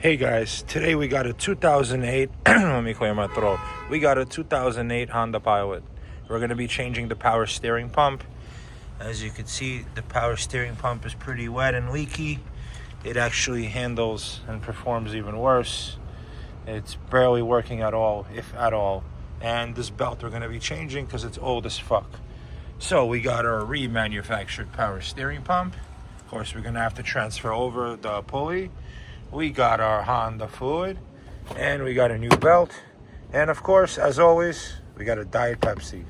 Hey guys, today we got a 2008, let me clear my throat. We got a 2008 Honda Pilot. We're going to be changing the power steering pump. As you can see, the power steering pump is pretty wet and leaky. It actually handles and performs even worse. It's barely working at all, if at all. And this belt we're going to be changing because it's old as fuck. So we got our remanufactured power steering pump. Of course, we're going to have to transfer over the pulley. We got our Honda fluid, and we got a new belt, and of course, as always, we got a Diet Pepsi.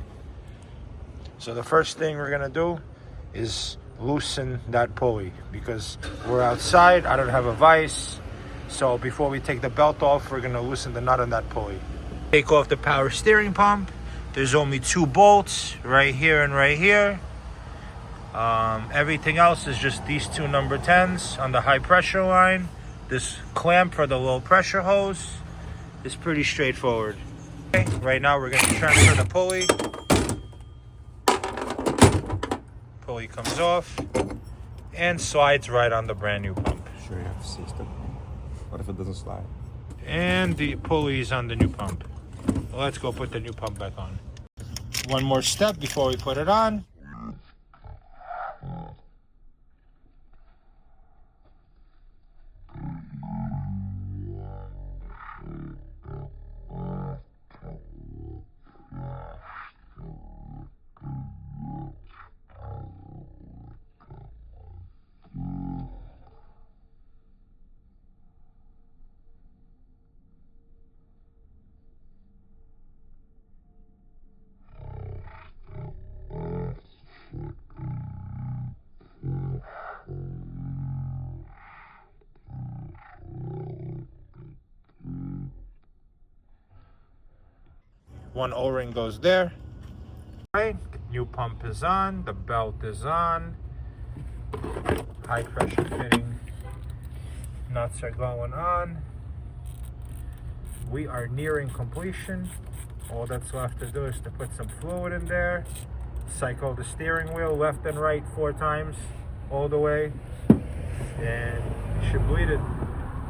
So the first thing we're gonna do is loosen that pulley because we're outside. I don't have a vise, so before we take the belt off, we're gonna loosen the nut on that pulley. Take off the power steering pump. There's only two bolts, right here and right here. Everything else is just these two number 10s on the high pressure line. This clamp for the low pressure hose is pretty straightforward. Okay, right now we're going to transfer the pulley. Pulley comes off and slides right on the brand new pump. Sure, you have to see stuff. What if it doesn't slide? And the pulley is on the new pump. Let's go put the new pump back on. One more step before we put it on. One O-ring goes there. Right, new pump is on, the belt is on, high pressure fitting nuts are going on. We are nearing completion. All that's left to do is to put some fluid in there, cycle the steering wheel left and right 4 times all the way, and you should bleed it.